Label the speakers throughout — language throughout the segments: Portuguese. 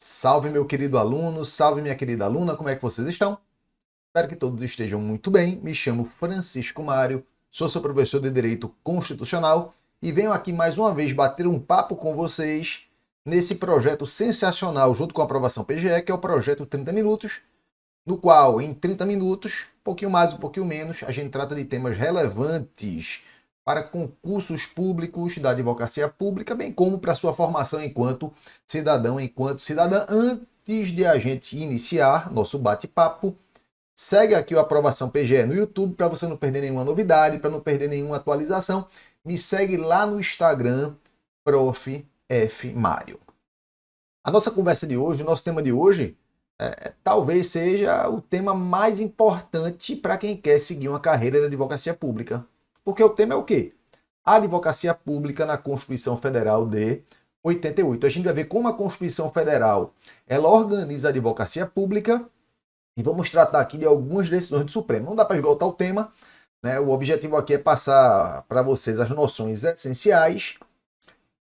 Speaker 1: Salve, meu querido aluno, salve, minha querida aluna, como é que vocês estão? Espero que todos estejam muito bem. Me chamo Francisco Mário, sou seu professor de Direito Constitucional e venho aqui mais uma vez bater um papo com vocês nesse projeto sensacional, junto com a aprovação PGE, que é o projeto 30 Minutos, no qual, em 30 minutos, um pouquinho mais, um pouquinho menos, a gente trata de temas relevantes para concursos públicos da advocacia pública, bem como para sua formação enquanto cidadão, enquanto cidadã. Antes de a gente iniciar nosso bate-papo, segue aqui o Aprovação PGE no YouTube para você não perder nenhuma novidade, para não perder nenhuma atualização. Me segue lá no Instagram, Prof. F. Mário. A nossa conversa de hoje, o nosso tema de hoje, talvez seja o tema mais importante para quem quer seguir uma carreira de advocacia pública. Porque o tema é o quê? A advocacia pública na Constituição Federal de 88. A gente vai ver como a Constituição Federal ela organiza a advocacia pública e vamos tratar aqui de algumas decisões do Supremo. Não dá para esgotar o tema, né? O objetivo aqui é passar para vocês as noções essenciais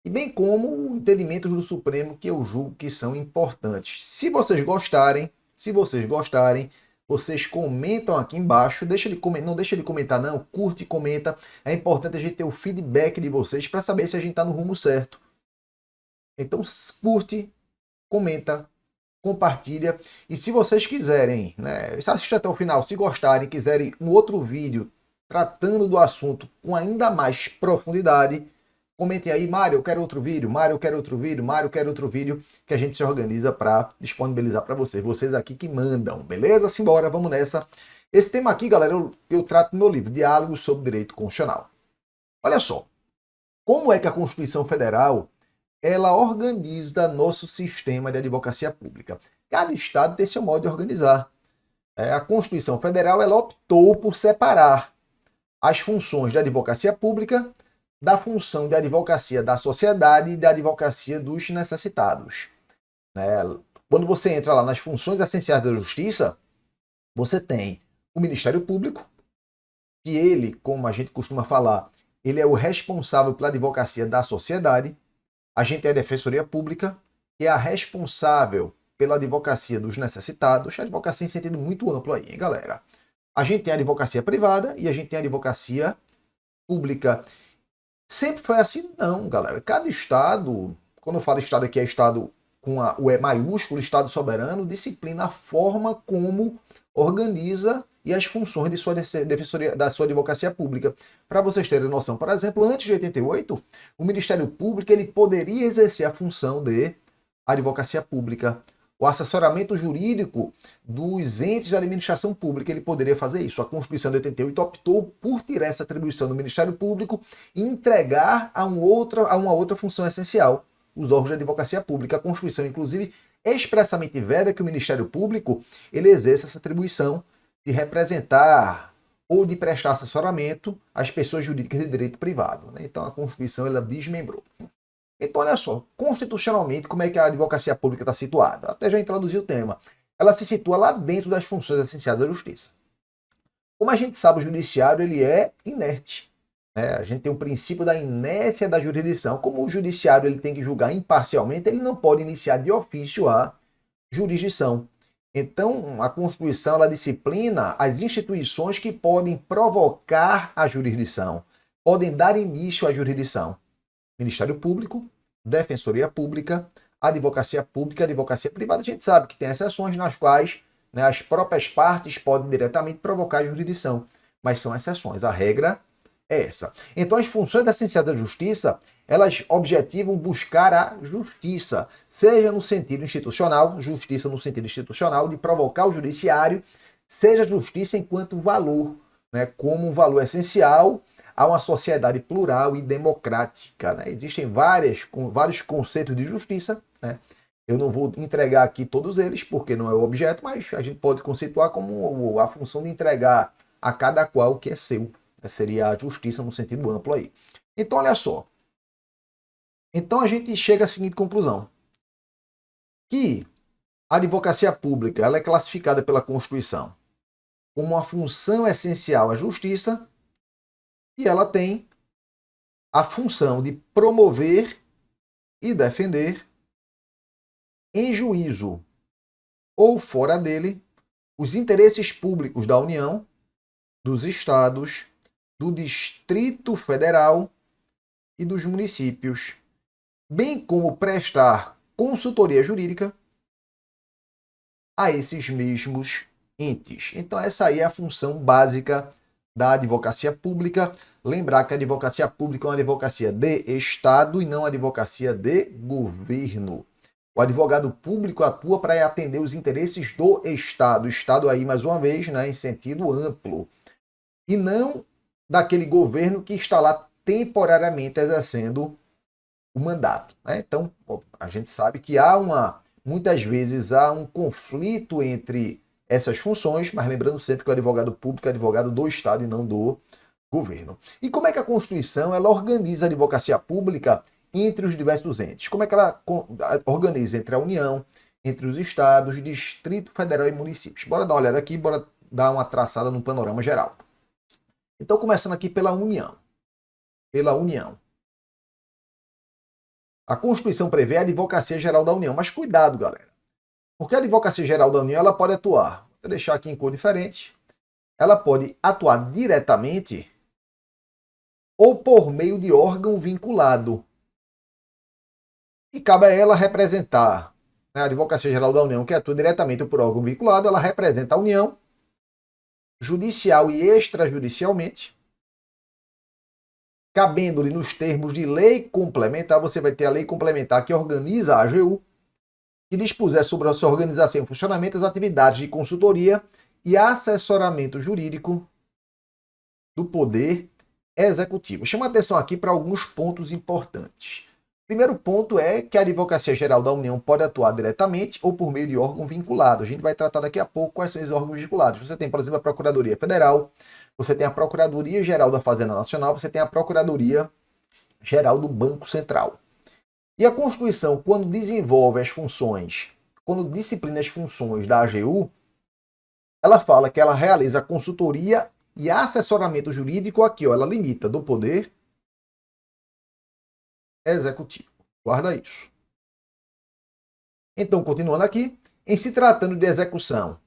Speaker 1: e bem como entendimento do Supremo que eu julgo que são importantes. Se vocês gostarem, vocês comentam aqui embaixo, não deixa de comentar não, curte e comenta. É importante a gente ter o feedback de vocês para saber se a gente está no rumo certo. Então curte, comenta, compartilha. E se vocês quiserem, né, assistir até o final, se gostarem, quiserem um outro vídeo tratando do assunto com ainda mais profundidade, comentem aí, Mário, eu quero outro vídeo, Mário, eu quero outro vídeo, Mário, eu quero outro vídeo, que a gente se organiza para disponibilizar para vocês. Vocês aqui que mandam, beleza? Simbora, vamos nessa. Esse tema aqui, galera, eu trato no meu livro, Diálogos sobre Direito Constitucional. Olha só, como é que a Constituição Federal ela organiza nosso sistema de advocacia pública? Cada estado tem seu modo de organizar. A Constituição Federal ela optou por separar as funções de advocacia pública da função de advocacia da sociedade e da advocacia dos necessitados. Quando você entra lá nas funções essenciais da justiça, você tem o Ministério Público, que ele, como a gente costuma falar, ele é o responsável pela advocacia da sociedade. A gente tem a Defensoria Pública, que é a responsável pela advocacia dos necessitados, a advocacia em sentido muito amplo aí, hein, galera? A gente tem a advocacia privada e a gente tem a advocacia pública. Sempre foi assim? Não, galera. Cada estado, quando eu falo estado aqui, é estado com o E maiúsculo, estado soberano, disciplina a forma como organiza e as funções de sua defensoria, da sua advocacia pública. Para vocês terem noção, por exemplo, antes de 88, o Ministério Público ele poderia exercer a função de advocacia pública. O assessoramento jurídico dos entes de administração pública, ele poderia fazer isso. A Constituição de 88 optou por tirar essa atribuição do Ministério Público e entregar a uma outra função essencial, os órgãos de advocacia pública. A Constituição, inclusive, expressamente veda que o Ministério Público ele exerça essa atribuição de representar ou de prestar assessoramento às pessoas jurídicas de direito privado. Então, a Constituição ela desmembrou. Então, olha só, constitucionalmente, como é que a advocacia pública está situada? Até já introduzi o tema. Ela se situa lá dentro das funções essenciais da justiça. Como a gente sabe, o judiciário ele é inerte. A gente tem o princípio da inércia da jurisdição. Como o judiciário ele tem que julgar imparcialmente, ele não pode iniciar de ofício a jurisdição. Então, a Constituição ela disciplina as instituições que podem provocar a jurisdição, podem dar início à jurisdição. Ministério Público, Defensoria Pública, Advocacia Pública, Advocacia Privada. A gente sabe que tem exceções nas quais as próprias partes podem diretamente provocar a jurisdição, mas são exceções. A regra é essa. Então, as funções essenciais da justiça, elas objetivam buscar a justiça, seja no sentido institucional, justiça no sentido institucional, de provocar o judiciário, seja justiça enquanto valor, como um valor essencial a uma sociedade plural e democrática. Existem vários conceitos de justiça. Eu não vou entregar aqui todos eles, porque não é o objeto, mas a gente pode conceituar como a função de entregar a cada qual o que é seu. Seria a justiça no sentido amplo aí. Então, olha só. Então, a gente chega à seguinte conclusão. Que a advocacia pública ela é classificada pela Constituição como uma função essencial à justiça e ela tem a função de promover e defender em juízo ou fora dele, os interesses públicos da União, dos estados, do Distrito Federal e dos municípios, bem como prestar consultoria jurídica a esses mesmos entes. Então essa aí é a função básica da advocacia pública. Lembrar que a advocacia pública é uma advocacia de Estado e não uma advocacia de governo. O advogado público atua para atender os interesses do Estado. O Estado aí, mais uma vez, né, em sentido amplo. E não daquele governo que está lá temporariamente exercendo o mandato. Né? Então, a gente sabe que muitas vezes há um conflito entre essas funções, mas lembrando sempre que o advogado público é advogado do Estado e não do governo. E como é que a Constituição ela organiza a advocacia pública entre os diversos entes? Como é que ela organiza entre a União, entre os estados, Distrito Federal e municípios? Bora dar uma olhada aqui, bora dar uma traçada no panorama geral. Então, começando aqui pela União. Pela União. A Constituição prevê a Advocacia Geral da União, mas cuidado, galera. Porque a Advocacia Geral da União ela pode atuar, vou deixar aqui em cor diferente, ela pode atuar diretamente ou por meio de órgão vinculado. E cabe a ela representar, né, a Advocacia Geral da União, que atua diretamente por órgão vinculado, ela representa a União, judicial e extrajudicialmente, cabendo-lhe nos termos de lei complementar. Você vai ter a lei complementar que organiza a AGU, que dispuser sobre a sua organização e funcionamento as atividades de consultoria e assessoramento jurídico do Poder Executivo. Chama atenção aqui para alguns pontos importantes. O primeiro ponto é que a Advocacia Geral da União pode atuar diretamente ou por meio de órgão vinculado. A gente vai tratar daqui a pouco quais são os órgãos vinculados. Você tem, por exemplo, a Procuradoria Federal, você tem a Procuradoria Geral da Fazenda Nacional, você tem a Procuradoria Geral do Banco Central. E a Constituição, quando desenvolve as funções, quando disciplina as funções da AGU, ela fala que ela realiza consultoria e assessoramento jurídico aqui, ó, ela limita do Poder Executivo. Guarda isso. Então, continuando aqui, em se tratando de execução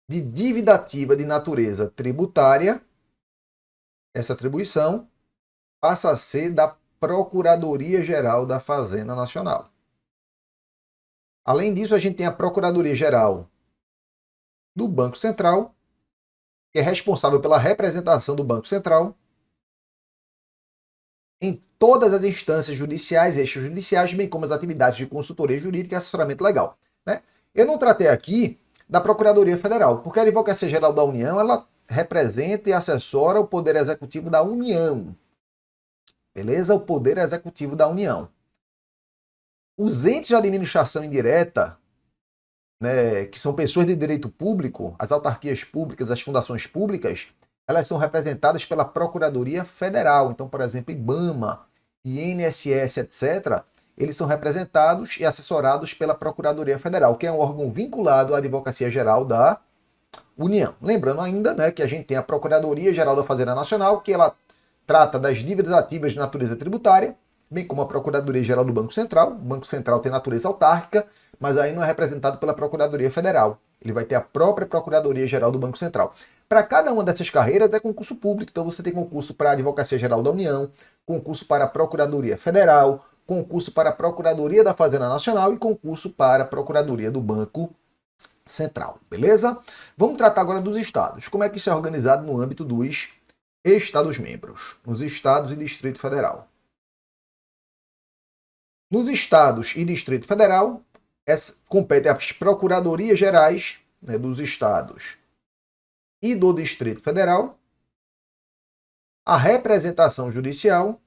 Speaker 1: de dívida ativa de natureza tributária, essa atribuição passa a ser da Procuradoria-Geral da Fazenda Nacional. Além disso, a gente tem a Procuradoria-Geral do Banco Central, que é responsável pela representação do Banco Central em todas as instâncias judiciais e extrajudiciais, bem como as atividades de consultoria jurídica e assessoramento legal. Né? Eu não tratei aqui da Procuradoria Federal, porque a Advocacia Geral da União ela representa e assessora o Poder Executivo da União. Beleza? O Poder Executivo da União. Os entes de administração indireta, né, que são pessoas de direito público, as autarquias públicas, as fundações públicas, elas são representadas pela Procuradoria Federal. Então, por exemplo, IBAMA, INSS, etc., eles são representados e assessorados pela Procuradoria Federal, que é um órgão vinculado à Advocacia Geral da União. Lembrando ainda, né, que a gente tem a Procuradoria Geral da Fazenda Nacional, que ela trata das dívidas ativas de natureza tributária, bem como a Procuradoria Geral do Banco Central. O Banco Central tem natureza autárquica, mas aí não é representado pela Procuradoria Federal. Ele vai ter a própria Procuradoria Geral do Banco Central. Para cada uma dessas carreiras é concurso público, então você tem concurso para a Advocacia Geral da União, concurso para a Procuradoria Federal, concurso para a Procuradoria da Fazenda Nacional e concurso para a Procuradoria do Banco Central, beleza? Vamos tratar agora dos estados. Como é que isso é organizado no âmbito dos Estados-membros, nos estados e Distrito Federal? Nos estados e Distrito Federal, compete às Procuradorias Gerais, né, dos estados e do Distrito Federal, a representação judicial,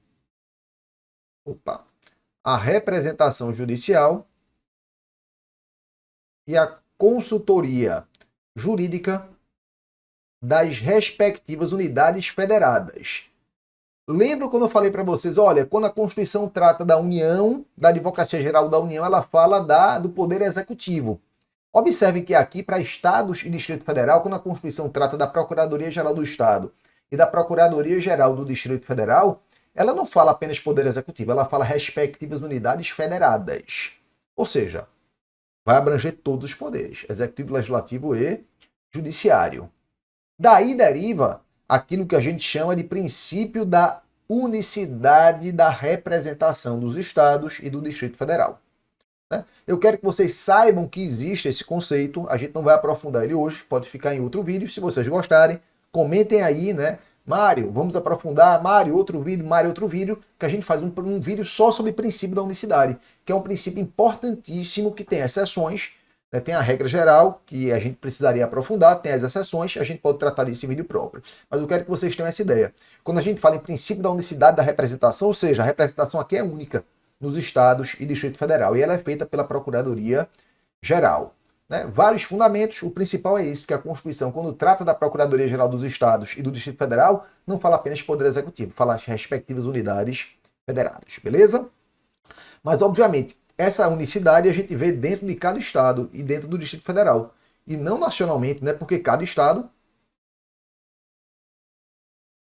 Speaker 1: e a consultoria jurídica das respectivas unidades federadas. Lembra quando eu falei para vocês, olha, quando a Constituição trata da União, da Advocacia Geral da União, ela fala do Poder Executivo. Observem que aqui, para estados e Distrito Federal, quando a Constituição trata da Procuradoria-Geral do Estado e da Procuradoria-Geral do Distrito Federal, ela não fala apenas Poder Executivo, ela fala respectivas unidades federadas. Ou seja, Vai abranger todos os poderes, executivo, legislativo e judiciário. Daí deriva aquilo que a gente chama de princípio da unicidade da representação dos estados e do Distrito Federal. Eu quero que vocês saibam que existe esse conceito, a gente não vai aprofundar ele hoje, pode ficar em outro vídeo, se vocês gostarem, comentem aí, né? Mário, vamos aprofundar, Mário, outro vídeo, que a gente faz um vídeo só sobre o princípio da unicidade, que é um princípio importantíssimo que tem exceções, né? Tem a regra geral, que a gente precisaria aprofundar, tem as exceções, a gente pode tratar disso em vídeo próprio. Mas eu quero que vocês tenham essa ideia. Quando a gente fala em princípio da unicidade da representação, ou seja, a representação aqui é única nos estados e Distrito Federal, e ela é feita pela Procuradoria Geral. Né? Vários fundamentos, o principal é esse, que a Constituição, quando trata da Procuradoria-Geral dos Estados e do Distrito Federal, não fala apenas de Poder Executivo, fala as respectivas unidades federadas, beleza? Mas, obviamente, essa unicidade a gente vê dentro de cada Estado e dentro do Distrito Federal, e não nacionalmente, né? Porque cada Estado,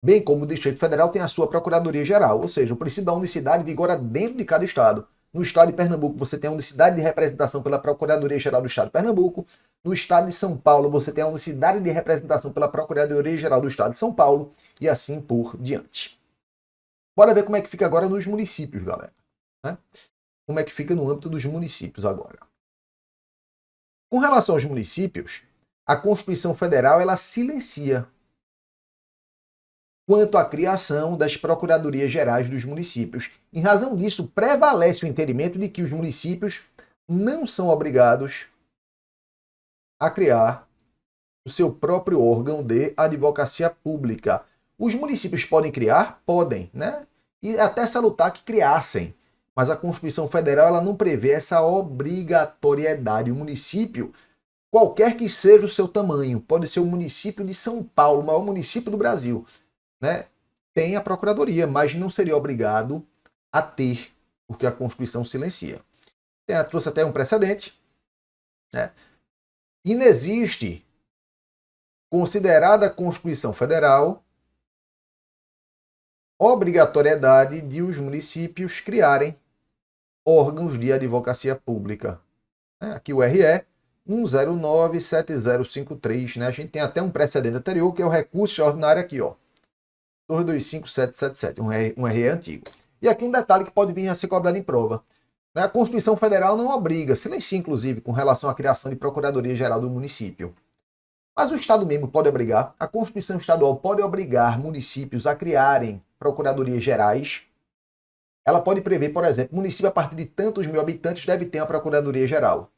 Speaker 1: bem como o Distrito Federal, tem a sua Procuradoria-Geral, ou seja, o princípio da unicidade vigora dentro de cada Estado. No estado de Pernambuco, você tem a unicidade de representação pela Procuradoria-Geral do Estado de Pernambuco. No estado de São Paulo, você tem a unicidade de representação pela Procuradoria-Geral do Estado de São Paulo, e assim por diante. Bora ver como é que fica agora nos municípios, galera. Né? Como é que fica no âmbito dos municípios agora. Com relação aos municípios, a Constituição Federal ela silencia quanto à criação das Procuradorias Gerais dos municípios. Em razão disso, prevalece o entendimento de que os municípios não são obrigados a criar o seu próprio órgão de advocacia pública. Os municípios podem criar? Podem, né? E até salutar que criassem. Mas a Constituição Federal ela não prevê essa obrigatoriedade. O município, qualquer que seja o seu tamanho, pode ser o município de São Paulo, o maior município do Brasil, né, tem a procuradoria, mas não seria obrigado a ter, porque a Constituição silencia. Trouxe até um precedente. Né? Inexiste, considerada a Constituição Federal, obrigatoriedade de os municípios criarem órgãos de advocacia pública. Aqui o RE 1097053, né? A gente tem até um precedente anterior, que é o recurso ordinário aqui, ó. 225777, um RE antigo. E aqui um detalhe que pode vir a ser cobrado em prova. A Constituição Federal não obriga, silencia inclusive com relação à criação de Procuradoria-Geral do município. Mas o Estado mesmo pode obrigar, a Constituição Estadual pode obrigar municípios a criarem Procuradorias Gerais. Ela pode prever, por exemplo, município a partir de tantos mil habitantes deve ter uma Procuradoria-Geral.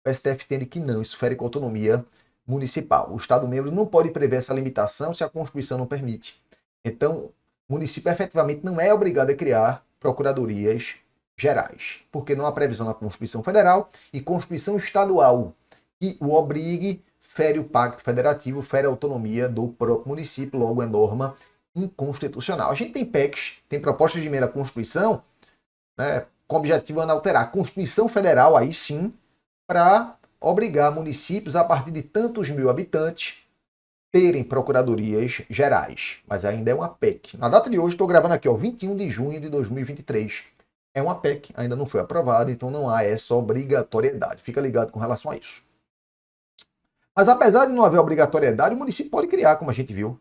Speaker 1: O STF entende que não, isso fere com a autonomia municipal. O Estado-membro não pode prever essa limitação se a Constituição não permite. Então, o município efetivamente não é obrigado a criar procuradorias gerais, porque não há previsão na Constituição Federal e Constituição Estadual que o obrigue, fere o Pacto Federativo, fere a autonomia do próprio município, logo é norma inconstitucional. A gente tem PECs, tem propostas de emenda à Constituição, né, com o objetivo de alterar a Constituição Federal, aí sim, para obrigar municípios a partir de tantos mil habitantes terem procuradorias gerais, mas ainda é uma PEC. Na data de hoje, estou gravando aqui, ó, 21 de junho de 2023. É uma PEC, ainda não foi aprovada, então não há essa obrigatoriedade. Fica ligado com relação a isso. Mas apesar de não haver obrigatoriedade, o município pode criar, como a gente viu.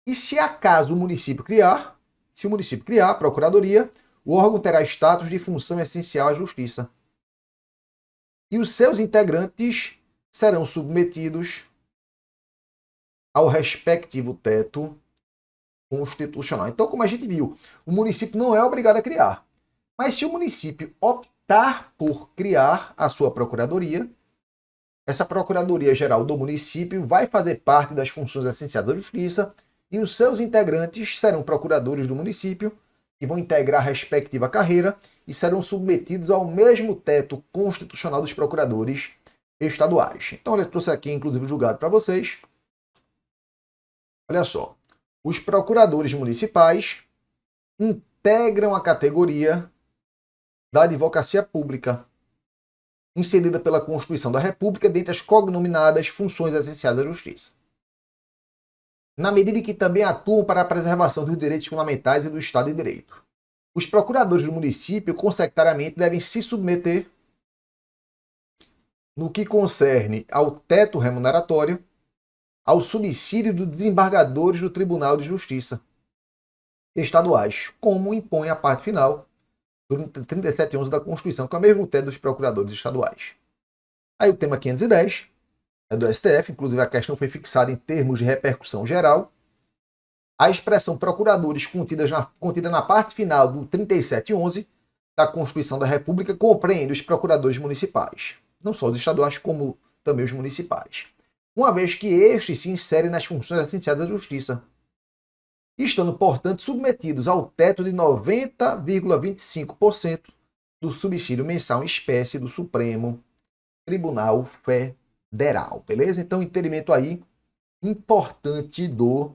Speaker 1: E se acaso o município criar, se o município criar a procuradoria, o órgão terá status de função essencial à justiça. E os seus integrantes serão submetidos ao respectivo teto constitucional. Então, como a gente viu, o município não é obrigado a criar. Mas se o município optar por criar a sua procuradoria, essa Procuradoria-Geral do município vai fazer parte das funções essenciais da justiça e os seus integrantes serão procuradores do município que vão integrar a respectiva carreira e serão submetidos ao mesmo teto constitucional dos procuradores estaduais. Então, eu trouxe aqui, inclusive, o julgado para vocês. Olha só, os procuradores municipais integram a categoria da advocacia pública, inserida pela Constituição da República dentre as cognominadas funções essenciais da Justiça, na medida em que também atuam para a preservação dos direitos fundamentais e do Estado de Direito. Os procuradores do município, consecutivamente, devem se submeter no que concerne ao teto remuneratório, ao subsídio dos desembargadores do Tribunal de Justiça estaduais, como impõe a parte final do 3711 da Constituição, que é o mesmo teto dos procuradores estaduais. Aí o tema 510 é do STF, inclusive a questão foi fixada em termos de repercussão geral. A expressão procuradores contida na parte final do 3711 da Constituição da República compreende os procuradores municipais, não só os estaduais, como também os municipais, uma vez que estes se inserem nas funções essenciais da Justiça, estando, portanto, submetidos ao teto de 90,25% do subsídio mensal em espécie do Supremo Tribunal Federal. Beleza? Então, entendimento aí importante do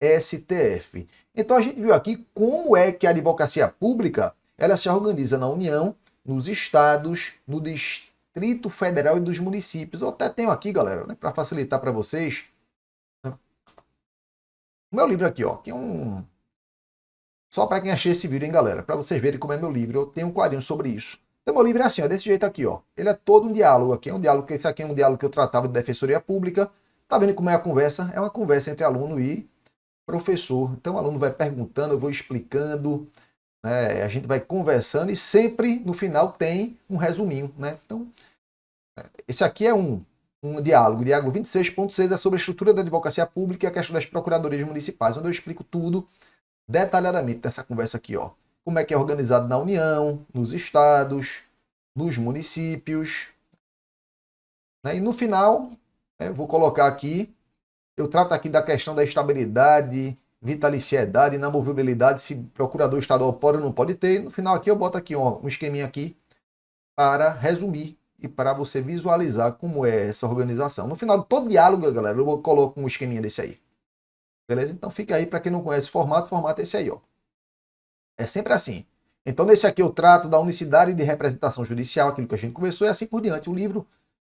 Speaker 1: STF. Então, a gente viu aqui como é que a advocacia pública ela se organiza na União, nos estados, no Distrito Federal e dos municípios. Eu até tenho aqui, galera, né, para facilitar para vocês, o meu livro aqui, ó, que é um... Só para quem achei esse vídeo, hein, galera? Para vocês verem como é meu livro, eu tenho um quadrinho sobre isso. Então, meu livro é assim, ó, desse jeito aqui, ó. Ele é todo um diálogo aqui, é um diálogo, esse aqui é um diálogo que eu tratava de defensoria pública. Tá vendo como é a conversa? É uma conversa entre aluno e professor. Então, o aluno vai perguntando, eu vou explicando, né? A gente vai conversando e sempre, no final, tem um resuminho, né? Então, esse aqui é um diálogo. O diálogo 26.6 é sobre a estrutura da advocacia pública e a questão das procuradorias municipais, onde eu explico tudo detalhadamente nessa conversa aqui, ó. Como é que é organizado na União, nos estados, nos municípios. Né? E no final, eu vou colocar aqui, eu trato aqui da questão da estabilidade, vitaliciedade, inamovibilidade, se procurador estadual pode ou não pode ter. No final aqui eu boto aqui ó, um esqueminha aqui para resumir e para você visualizar como é essa organização. No final de todo diálogo, galera, eu coloco um esqueminha desse aí. Beleza? Então fica aí, para quem não conhece o formato é esse aí, ó. É sempre assim. Então nesse aqui eu trato da unicidade de representação judicial, aquilo que a gente conversou, e assim por diante. O livro,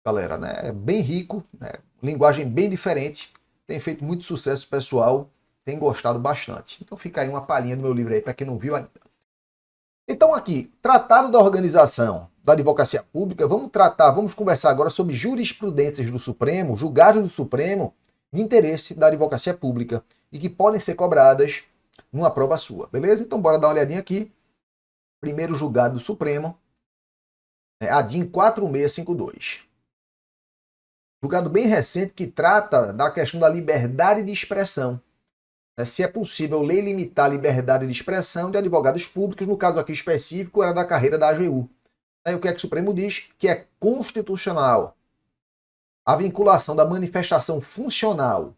Speaker 1: galera, né, é bem rico, né, linguagem bem diferente, tem feito muito sucesso pessoal, tem gostado bastante. Então fica aí uma palhinha do meu livro aí, para quem não viu ainda. Então aqui, Tratado da Organização da Advocacia Pública, vamos conversar agora sobre jurisprudências do Supremo, julgados do Supremo, de interesse da advocacia pública e que podem ser cobradas numa prova sua, beleza? Então bora dar uma olhadinha aqui. Primeiro julgado do Supremo, ADIM 4652. Julgado bem recente que trata da questão da liberdade de expressão. Se é possível lei limitar a liberdade de expressão de advogados públicos, no caso aqui específico era da carreira da AGU. Aí o que é que o Supremo diz? Que é constitucional a vinculação da manifestação funcional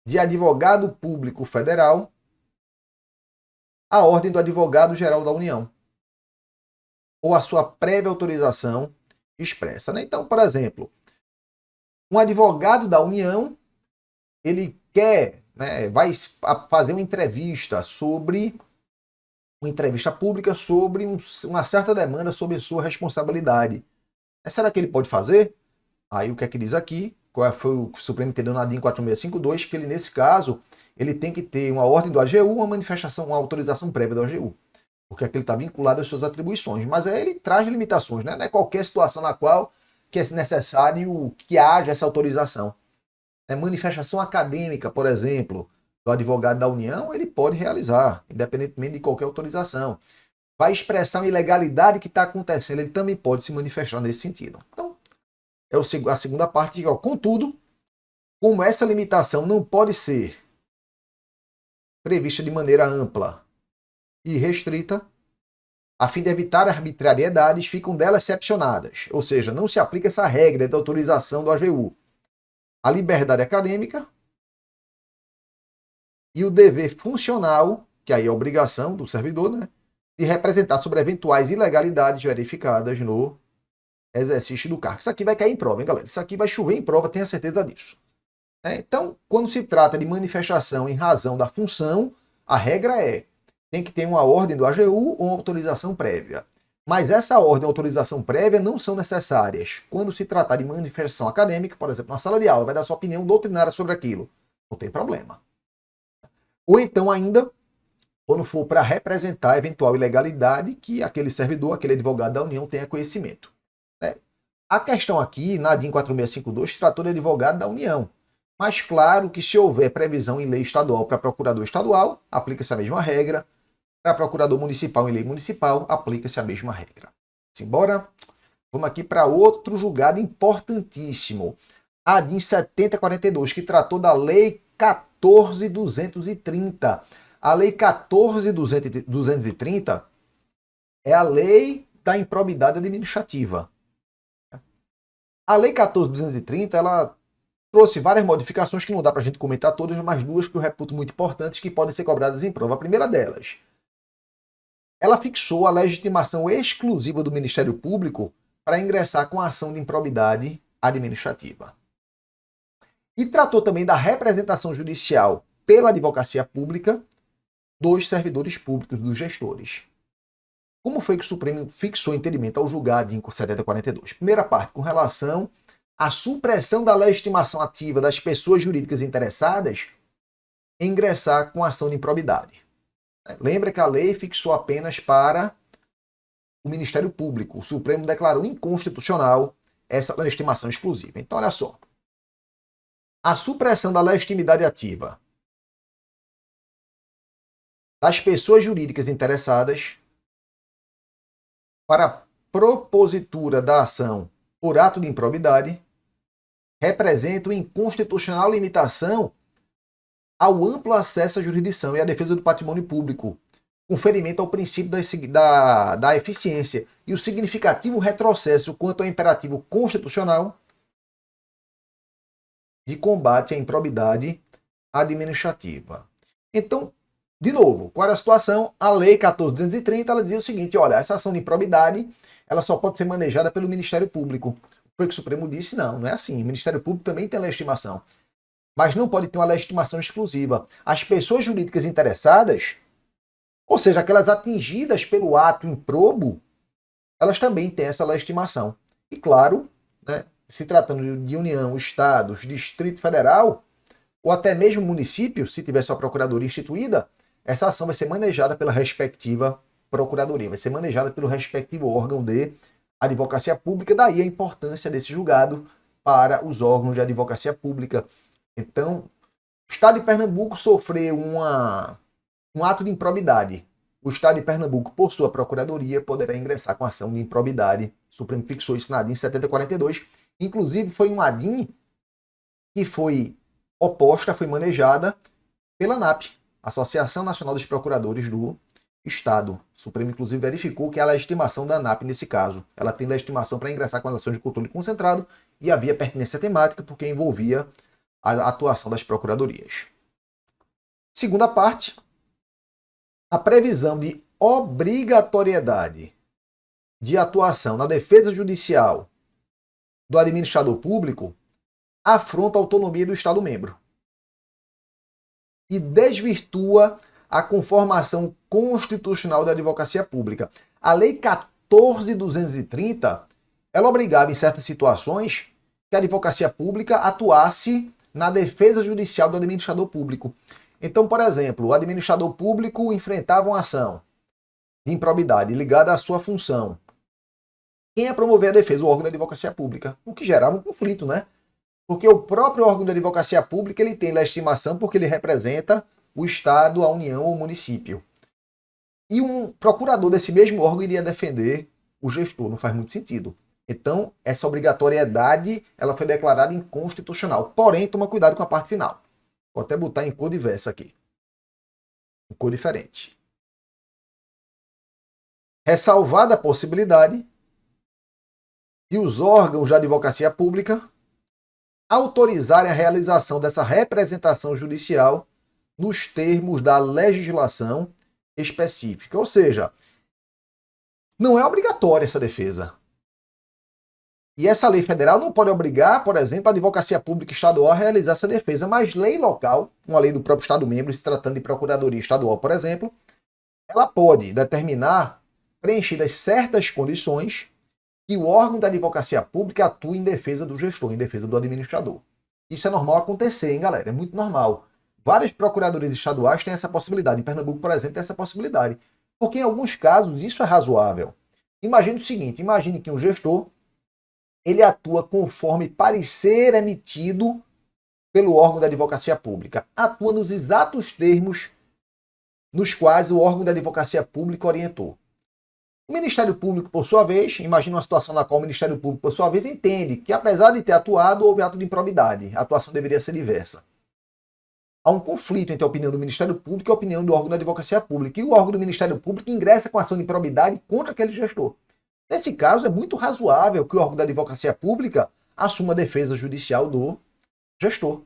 Speaker 1: de advogado público federal à ordem do advogado-geral da União, ou a sua prévia autorização expressa. Né? Então, por exemplo, um advogado da União, ele quer, né, vai fazer uma entrevista pública sobre uma certa demanda sobre sua responsabilidade. Será que ele pode fazer? Aí o que é que diz aqui? Qual foi o Supremo entendeu na DIN 4652? Que ele, nesse caso, ele tem que ter uma ordem do AGU, uma manifestação, uma autorização prévia do AGU. Porque aqui ele está vinculado às suas atribuições. Mas aí ele traz limitações, né? Não é qualquer situação na qual que é necessário que haja essa autorização. Manifestação acadêmica, por exemplo, do advogado da União, ele pode realizar, independentemente de qualquer autorização. Vai expressar uma ilegalidade que está acontecendo, ele também pode se manifestar nesse sentido. Então, é a segunda parte. Ó. Contudo, como essa limitação não pode ser prevista de maneira ampla e restrita, a fim de evitar arbitrariedades, ficam dela excepcionadas. Ou seja, não se aplica essa regra da autorização do AGU. A liberdade acadêmica e o dever funcional, que aí é a obrigação do servidor, né, de representar sobre eventuais ilegalidades verificadas no exercício do cargo. Isso aqui vai cair em prova, hein, galera? Isso aqui vai chover em prova, tenha certeza disso. Então, quando se trata de manifestação em razão da função, a regra tem que ter uma ordem do AGU ou uma autorização prévia. Mas essa ordem e autorização prévia não são necessárias. Quando se tratar de manifestação acadêmica, por exemplo, na sala de aula, vai dar sua opinião doutrinária sobre aquilo. Não tem problema. Ou então ainda, quando for para representar eventual ilegalidade que aquele servidor, aquele advogado da União tenha conhecimento. Né? A questão aqui, na DIN 4652, tratou de advogado da União. Mas claro que se houver previsão em lei estadual para procurador estadual, aplica-se a mesma regra. Para procurador municipal em lei municipal, aplica-se a mesma regra. Simbora? Vamos aqui para outro julgado importantíssimo. A DIN 7042, que tratou da Lei 14.230. A Lei 14.230 é a lei da improbidade administrativa. A Lei 14.230, ela trouxe várias modificações que não dá para a gente comentar todas, mas duas que eu reputo muito importantes que podem ser cobradas em prova. A primeira delas, ela fixou a legitimação exclusiva do Ministério Público para ingressar com a ação de improbidade administrativa. E tratou também da representação judicial pela advocacia pública dos servidores públicos, dos gestores. Como foi que o Supremo fixou entendimento ao julgar em 7042? Primeira parte, com relação à supressão da legitimação ativa das pessoas jurídicas interessadas em ingressar com ação de improbidade. Lembra que a lei fixou apenas para o Ministério Público. O Supremo declarou inconstitucional essa legitimação exclusiva. Então, olha só. A supressão da legitimidade ativa das pessoas jurídicas interessadas para a propositura da ação por ato de improbidade representa uma inconstitucional limitação ao amplo acesso à jurisdição e à defesa do patrimônio público, com ferimento ao princípio da eficiência e o significativo retrocesso quanto ao imperativo constitucional de combate à improbidade administrativa. Então, de novo, qual era a situação? A Lei 14.230, ela dizia o seguinte, olha, essa ação de improbidade, ela só pode ser manejada pelo Ministério Público. Foi o que o Supremo disse, não é assim. O Ministério Público também tem legitimação, mas não pode ter uma legitimação exclusiva. As pessoas jurídicas interessadas, ou seja, aquelas atingidas pelo ato improbo, elas também têm essa legitimação. E claro, né, se tratando de União, Estados, Distrito Federal, ou até mesmo município, se tiver sua procuradoria instituída, essa ação vai ser manejada pela respectiva procuradoria, vai ser manejada pelo respectivo órgão de advocacia pública, daí a importância desse julgado para os órgãos de advocacia pública. Então, o Estado de Pernambuco sofreu um ato de improbidade. O Estado de Pernambuco, por sua procuradoria, poderá ingressar com ação de improbidade. O Supremo fixou isso na ADIM 7042. Inclusive, foi uma ADIM que foi oposta, foi manejada pela ANAP, Associação Nacional dos Procuradores do Estado. O Supremo, inclusive, verificou que a legitimação da ANAP, nesse caso, ela tem legitimação para ingressar com as ações de controle concentrado e havia pertinência temática porque envolvia a atuação das procuradorias. Segunda parte, a previsão de obrigatoriedade de atuação na defesa judicial do administrador público afronta a autonomia do Estado-membro e desvirtua a conformação constitucional da advocacia pública. A Lei 14.230, ela obrigava em certas situações que a advocacia pública atuasse na defesa judicial do administrador público. Então, por exemplo, o administrador público enfrentava uma ação de improbidade ligada à sua função. Quem ia promover a defesa? O órgão da advocacia pública, o que gerava um conflito, né? Porque o próprio órgão da advocacia pública ele tem legitimação porque ele representa o Estado, a União ou o município. E um procurador desse mesmo órgão iria defender o gestor, não faz muito sentido. Então, essa obrigatoriedade ela foi declarada inconstitucional. Porém, toma cuidado com a parte final. Vou até botar em cor diversa aqui. Em cor diferente. Ressalvada a possibilidade de os órgãos da advocacia pública autorizarem a realização dessa representação judicial nos termos da legislação específica. Ou seja, não é obrigatória essa defesa. E essa lei federal não pode obrigar, por exemplo, a advocacia pública estadual a realizar essa defesa, mas lei local, uma lei do próprio Estado-membro, se tratando de procuradoria estadual, por exemplo, ela pode determinar, preenchidas certas condições, que o órgão da advocacia pública atue em defesa do gestor, em defesa do administrador. Isso é normal acontecer, hein, galera? É muito normal. Várias procuradorias estaduais têm essa possibilidade. Em Pernambuco, por exemplo, tem essa possibilidade. Porque em alguns casos isso é razoável. Imagine o seguinte, imagine que um gestor ele atua conforme parecer emitido pelo órgão da advocacia pública. Atua nos exatos termos nos quais o órgão da advocacia pública orientou. O Ministério Público, por sua vez, imagina uma situação na qual o Ministério Público, por sua vez, entende que, apesar de ter atuado, houve ato de improbidade. A atuação deveria ser diversa. Há um conflito entre a opinião do Ministério Público e a opinião do órgão da advocacia pública. E o órgão do Ministério Público ingressa com ação de improbidade contra aquele gestor. Nesse caso, é muito razoável que o órgão da advocacia pública assuma a defesa judicial do gestor.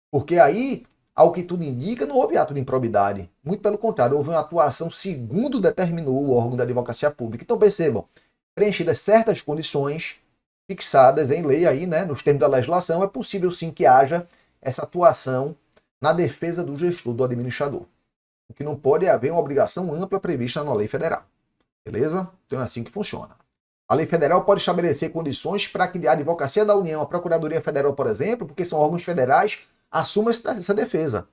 Speaker 1: Porque aí, ao que tudo indica, não houve ato de improbidade. Muito pelo contrário, houve uma atuação segundo determinou o órgão da advocacia pública. Então percebam, preenchidas certas condições fixadas em lei aí, né, nos termos da legislação, é possível sim que haja essa atuação na defesa do gestor, do administrador. O que não pode é haver uma obrigação ampla prevista na lei federal. Beleza? Então é assim que funciona. A lei federal pode estabelecer condições para que a Advocacia da União, a Procuradoria Federal, por exemplo, porque são órgãos federais, assuma essa defesa.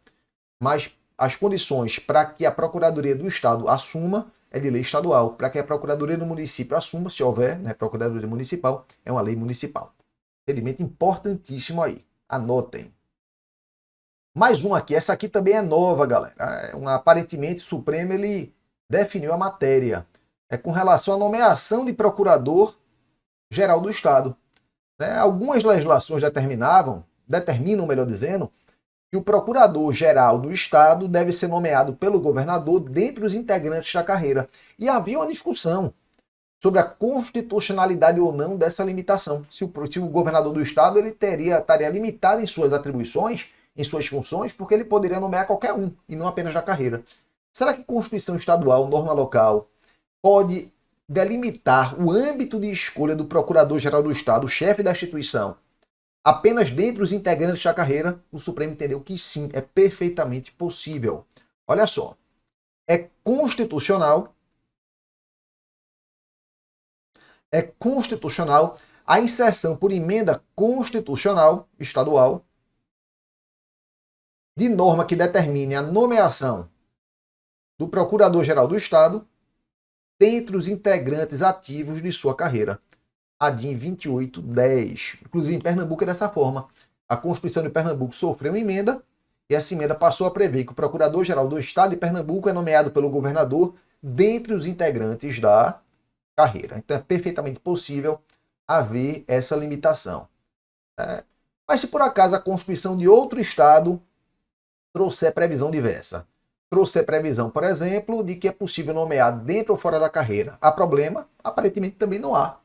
Speaker 1: Mas as condições para que a Procuradoria do Estado assuma é de lei estadual. Para que a Procuradoria do Município assuma, se houver, né, Procuradoria Municipal, é uma lei municipal. Entendimento importantíssimo aí. Anotem. Mais um aqui. Essa aqui também é nova, galera. Aparentemente, o Supremo ele definiu a matéria. É com relação à nomeação de Procurador-Geral do Estado. Algumas legislações determinam, melhor dizendo, que o Procurador-Geral do Estado deve ser nomeado pelo governador dentre os integrantes da carreira. E havia uma discussão sobre a constitucionalidade ou não dessa limitação. Se o governador do Estado ele estaria limitado em suas atribuições, em suas funções, porque ele poderia nomear qualquer um, e não apenas da carreira. Será que Constituição Estadual, norma local, pode delimitar o âmbito de escolha do Procurador-Geral do Estado, o chefe da instituição, apenas dentre os integrantes da carreira? O Supremo entendeu que sim, é perfeitamente possível. Olha só, é constitucional a inserção por emenda constitucional estadual de norma que determine a nomeação do Procurador-Geral do Estado dentre os integrantes ativos de sua carreira. A DIN 2810. Inclusive, em Pernambuco é dessa forma. A Constituição de Pernambuco sofreu uma emenda e essa emenda passou a prever que o Procurador-Geral do Estado de Pernambuco é nomeado pelo governador dentre os integrantes da carreira. Então, é perfeitamente possível haver essa limitação. Mas se por acaso a Constituição de outro Estado trouxer previsão diversa, trouxer previsão, por exemplo, de que é possível nomear dentro ou fora da carreira, há problema? Aparentemente também não há.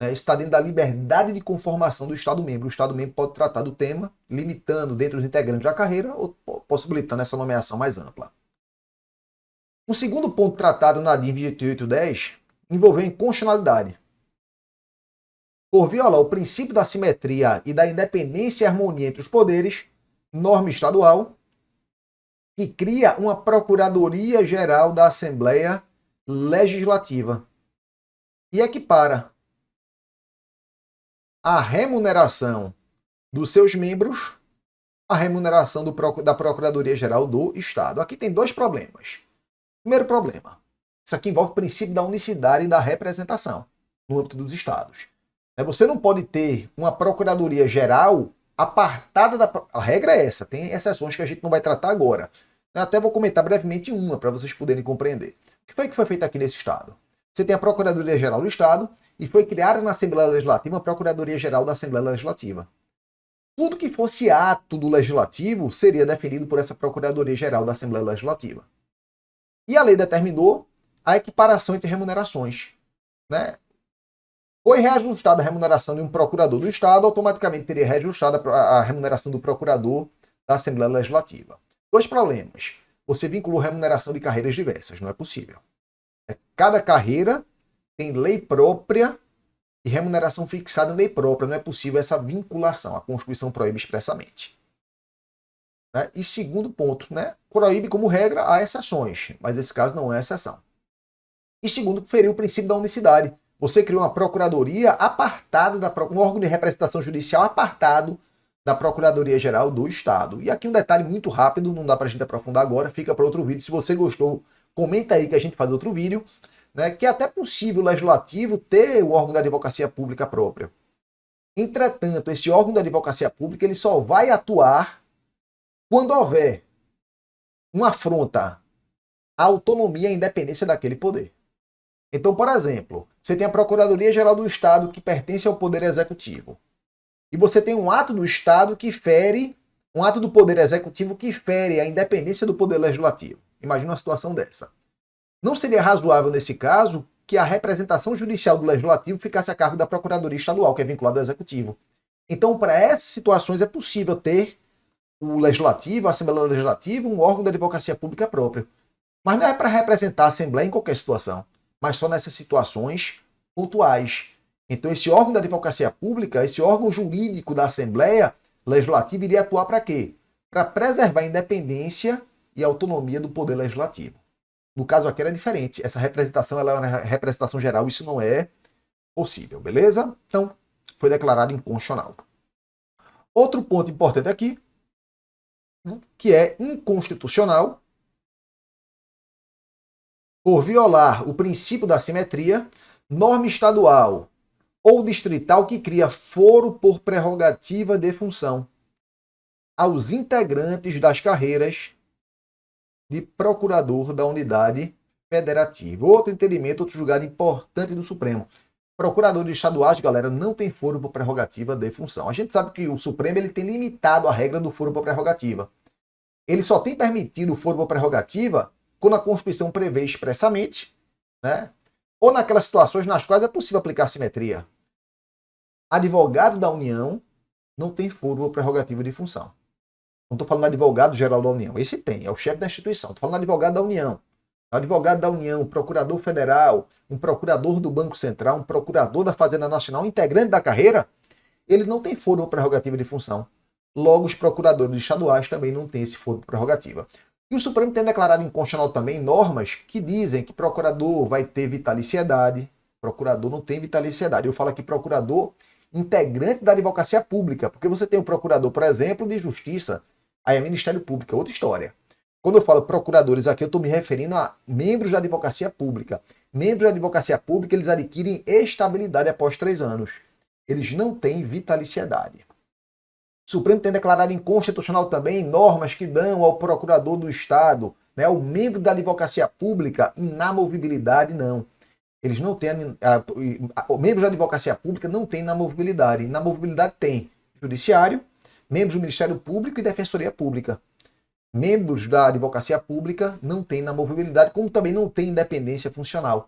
Speaker 1: Está dentro da liberdade de conformação do Estado-membro. O Estado-membro pode tratar do tema, limitando dentro dos integrantes da carreira ou possibilitando essa nomeação mais ampla. O segundo ponto tratado na DIN 2810 envolveu inconstitucionalidade. Por violar o princípio da simetria e da independência e harmonia entre os poderes, norma estadual, que cria uma Procuradoria-Geral da Assembleia Legislativa e equipara a remuneração dos seus membros à remuneração da Procuradoria-Geral do Estado. Aqui tem dois problemas. Primeiro problema, isso aqui envolve o princípio da unicidade e da representação no âmbito dos estados. Você não pode ter uma Procuradoria-Geral apartada da... A regra é essa, tem exceções que a gente não vai tratar agora. Eu até vou comentar brevemente uma para vocês poderem compreender. O que foi feito aqui nesse estado? Você tem a Procuradoria-Geral do Estado e foi criada na Assembleia Legislativa a Procuradoria-Geral da Assembleia Legislativa. Tudo que fosse ato do Legislativo seria definido por essa Procuradoria-Geral da Assembleia Legislativa. E a lei determinou a equiparação entre remunerações. Foi reajustada a remuneração de um procurador do Estado, automaticamente teria reajustada a remuneração do procurador da Assembleia Legislativa. Dois problemas. Você vinculou remuneração de carreiras diversas. Não é possível. Cada carreira tem lei própria e remuneração fixada em lei própria. Não é possível essa vinculação. A Constituição proíbe expressamente. E segundo ponto, proíbe como regra, há exceções, mas esse caso não é exceção. E segundo, feriu o princípio da unicidade. Você criou uma procuradoria apartada, um órgão de representação judicial apartado da Procuradoria-Geral do Estado. E aqui um detalhe muito rápido, não dá para a gente aprofundar agora, fica para outro vídeo. Se você gostou, comenta aí que a gente faz outro vídeo, né, que é até possível o Legislativo ter o órgão da advocacia pública próprio. Entretanto, esse órgão da advocacia pública ele só vai atuar quando houver uma afronta à autonomia e à independência daquele poder. Então, por exemplo, você tem a Procuradoria-Geral do Estado que pertence ao Poder Executivo. E você tem um ato do Estado que fere, um ato do Poder Executivo que fere a independência do Poder Legislativo. Imagina uma situação dessa. Não seria razoável, nesse caso, que a representação judicial do Legislativo ficasse a cargo da Procuradoria Estadual, que é vinculada ao Executivo. Então, para essas situações, é possível ter o Legislativo, a Assembleia Legislativa, um órgão da advocacia pública próprio. Mas não é para representar a Assembleia em qualquer situação, mas só nessas situações pontuais. Então, esse órgão da advocacia pública, esse órgão jurídico da Assembleia Legislativa, iria atuar para quê? Para preservar a independência e a autonomia do Poder Legislativo. No caso aqui era diferente. Essa representação ela é uma representação geral, isso não é possível, beleza? Então, foi declarado inconstitucional. Outro ponto importante aqui, né, que é inconstitucional por violar o princípio da simetria, norma estadual ou distrital que cria foro por prerrogativa de função aos integrantes das carreiras de procurador da unidade federativa. Outro entendimento, outro julgado importante do Supremo. Procuradores estaduais, galera, não tem foro por prerrogativa de função. A gente sabe que o Supremo ele tem limitado a regra do foro por prerrogativa. Ele só tem permitido o foro por prerrogativa quando a Constituição prevê expressamente, né? Ou naquelas situações nas quais é possível aplicar simetria. Advogado da União não tem foro por prerrogativa de função. Não estou falando advogado-geral da União. Esse tem, é o chefe da instituição. Estou falando advogado da União. Advogado da União, procurador federal, um procurador do Banco Central, um procurador da Fazenda Nacional, integrante da carreira, ele não tem foro por prerrogativa de função. Logo, os procuradores estaduais também não têm esse foro por prerrogativa. E o Supremo tem declarado inconstitucional também normas que dizem que procurador vai ter vitaliciedade. Procurador não tem vitaliciedade. Eu falo aqui procurador integrante da advocacia pública, porque você tem o procurador, por exemplo, de justiça, aí é Ministério Público, é outra história. Quando eu falo procuradores aqui, eu estou me referindo a membros da advocacia pública. Membros da advocacia pública, eles adquirem estabilidade após 3 anos. Eles não têm vitaliciedade. O Supremo tem declarado inconstitucional também normas que dão ao procurador do Estado, né, ao membro da advocacia pública, inamovibilidade, não. Eles não têm, membros da advocacia pública não têm inamovibilidade. Inamovibilidade tem Judiciário, membros do Ministério Público e Defensoria Pública. Membros da advocacia pública não têm inamovibilidade, como também não têm independência funcional.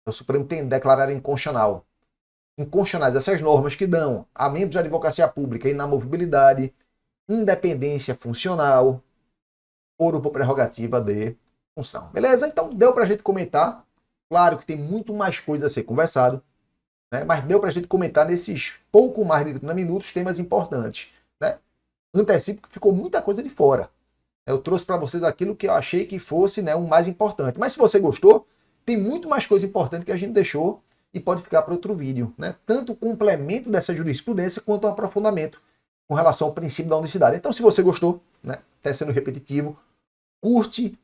Speaker 1: O Supremo tem declarado inconstitucionais essas normas que dão a membros da advocacia pública inamovibilidade, independência funcional, foro por prerrogativa de função. Beleza? Então deu para a gente comentar. Claro que tem muito mais coisa a ser conversado, né? Mas deu para a gente comentar nesses pouco mais de 30 minutos temas importantes, né? Antecipo que ficou muita coisa de fora. Eu trouxe para vocês aquilo que eu achei que fosse, né, o mais importante. Mas se você gostou, tem muito mais coisa importante que a gente deixou e pode ficar para outro vídeo, né? Tanto o complemento dessa jurisprudência quanto o aprofundamento com relação ao princípio da unicidade. Então, se você gostou, né, até sendo repetitivo, curte,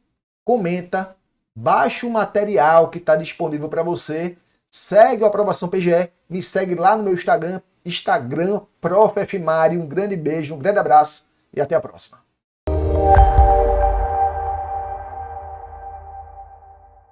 Speaker 1: comenta, baixa o material que está disponível para você, segue o Aprovação PGE, me segue lá no meu Instagram, Prof. F. Mari. Um grande beijo, um grande abraço e até a próxima.